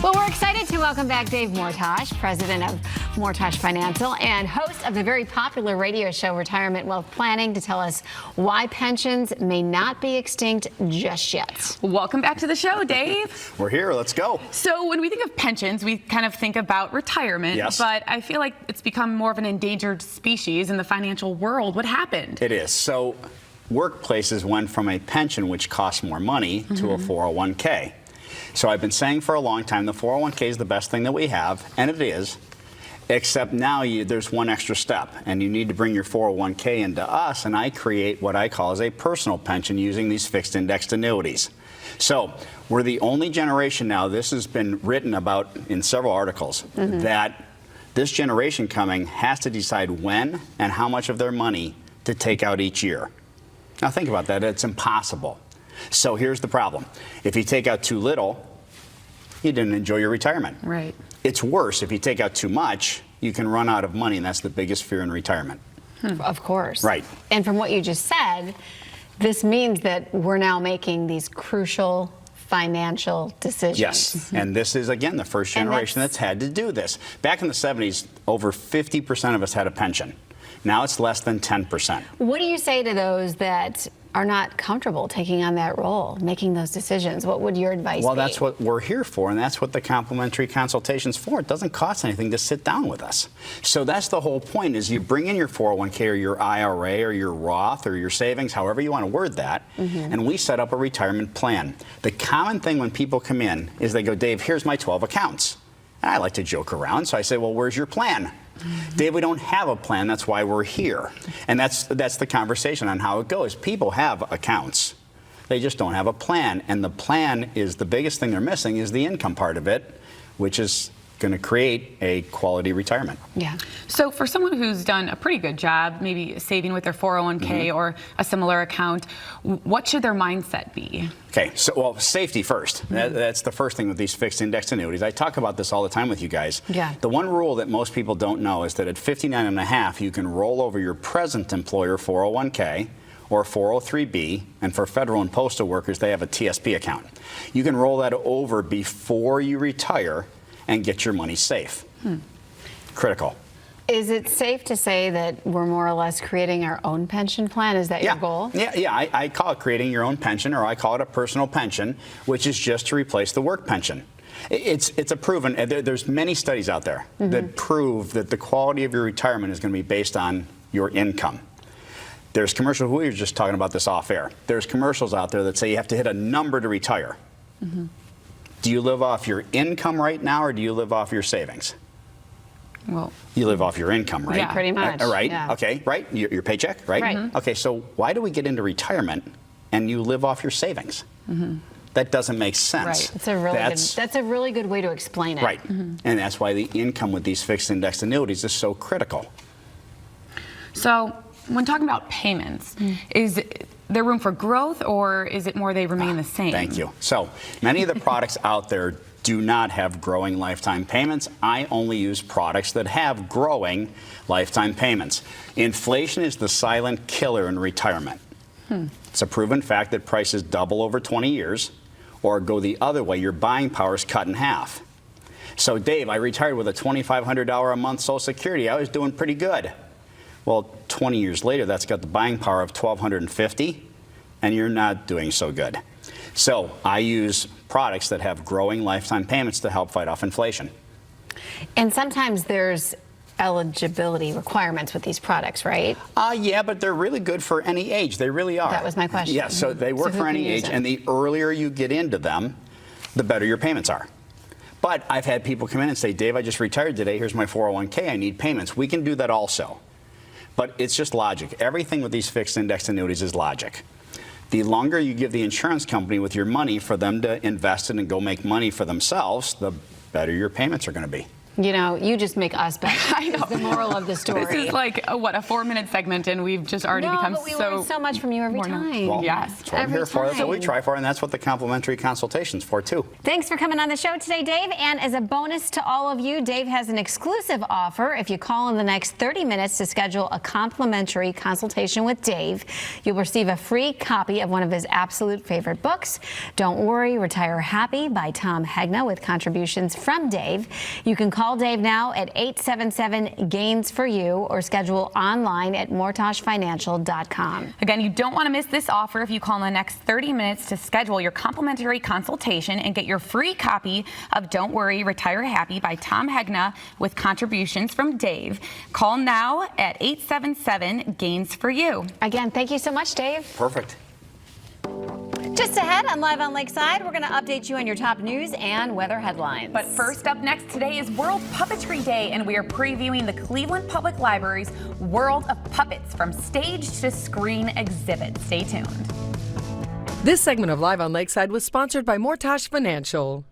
Well, we're excited to welcome back Dave Mortach, president of Mortach Financial and host of the very popular radio show Retirement Wealth Planning, to tell us why pensions may not be extinct just yet. Welcome back to the show, Dave. We're here. Let's go. So when we think of pensions, we kind of think about retirement, yes. But I feel like it's become more of an endangered species in the financial world. What happened? It is. So workplaces went from a pension, which costs more money, to a 401k. So I've been saying for a long time the 401k is the best thing that we have, and it is, except now there's one extra step, and you need to bring your 401k into us, and I create what I call as a personal pension using these fixed indexed annuities. So we're the only generation now, this has been written about in several articles, that this generation coming has to decide when and how much of their money to take out each year. Now think about that, it's impossible. So here's the problem. If you take out too little, you didn't enjoy your retirement. Right. It's worse. If you take out too much, you can run out of money, and that's the biggest fear in retirement. Of course. Right. And from what you just said, this means that we're now making these crucial financial decisions. Yes, and this is, again, the first generation that's had to do this. Back in the 70s, over 50% of us had a pension. Now it's less than 10%. What do you say to those that are not comfortable taking on that role, making those decisions? What would your advice be? Well, that's what we're here for, and that's what the complimentary consultation's for. It doesn't cost anything to sit down with us. So that's the whole point, is you bring in your 401k or your IRA or your Roth or your savings, however you want to word that, and we set up a retirement plan. The common thing when people come in is they go, Dave, here's my 12 accounts. And I like to joke around, so I say, well, where's your plan? Dave, we don't have a plan. That's why we're here. And that's the conversation on how it goes. People have accounts. They just don't have a plan. And the plan is the biggest thing they're missing is the income part of it, which is going to create a quality retirement. Yeah. So for someone who's done a pretty good job, maybe saving with their 401k or a similar account, what should their mindset be? Okay, so, well, safety first. That's the first thing with these fixed index annuities. I talk about this all the time with you guys. Yeah. The one rule that most people don't know is that at 59 and a half, you can roll over your present employer 401k or 403b, and for federal and postal workers, they have a TSP account. You can roll that over before you retire and get your money safe. Critical. Is it safe to say that we're more or less creating our own pension plan? Is that your goal? Yeah. I call it creating your own pension, or I call it a personal pension, which is just to replace the work pension. It's a proven, there's many studies out there that prove that the quality of your retirement is going to be based on your income. There's commercials, we were just talking about this off air. There's commercials out there that say you have to hit a number to retire. Do you live off your income right now, or do you live off your savings? Well, you live off your income, right? Yeah, pretty much. Right? Yeah. Okay, right? Your paycheck, right? Right. Okay, so why do we get into retirement and you live off your savings? That doesn't make sense. Right. That's a really good way to explain it. Right. And that's why the income with these fixed indexed annuities is so critical. So when talking about payments, is there room for growth, or is it more they remain the same? Thank you. So many of the products out there do not have growing lifetime payments. I only use products that have growing lifetime payments. Inflation is the silent killer in retirement. It's a proven fact that prices double over 20 years, or go the other way, your buying power is cut in half. So Dave, I retired with a $2,500 a month Social Security. I was doing pretty good. Well, 20 years later, that's got the buying power of $1,250, and you're not doing so good. So I use products that have growing lifetime payments to help fight off inflation. And sometimes there's eligibility requirements with these products, right? Yeah, but they're really good for any age. They really are. That was my question. Yeah, so they work for any age, and the earlier you get into them, the better your payments are. But I've had people come in and say, Dave, I just retired today. Here's my 401k. I need payments. We can do that also. But it's just logic. Everything with these fixed index annuities is logic. The longer you give the insurance company with your money for them to invest in and go make money for themselves, the better your payments are going to be. You know, you just make us better. I know. Is the moral of the story. This is like a 4-minute segment, and we've just already become but we learn so much from you every time. Well, Yes. that's what I'm Every here for. That's what we time. try for, and that's what the complimentary consultation's for, too. Thanks for coming on the show today, Dave. And as a bonus to all of you, Dave has an exclusive offer. If you call in the next 30 minutes to schedule a complimentary consultation with Dave, you'll receive a free copy of one of his absolute favorite books, Don't Worry, Retire Happy by Tom Hegna, with contributions from Dave. You can call Dave now at 877-GAINS-FOR-YOU or schedule online at mortachfinancial.com. Again, you don't want to miss this offer if you call in the next 30 minutes to schedule your complimentary consultation and get your free copy of Don't Worry, Retire Happy by Tom Hegna with contributions from Dave. Call now at 877-GAINS-FOR-YOU. Again, thank you so much, Dave. Perfect. Just ahead on Live on Lakeside, we're going to update you on your top news and weather headlines. But first up next today is World Puppetry Day, and we are previewing the Cleveland Public Library's World of Puppets from stage to screen exhibit. Stay tuned. This segment of Live on Lakeside was sponsored by Mortach Financial.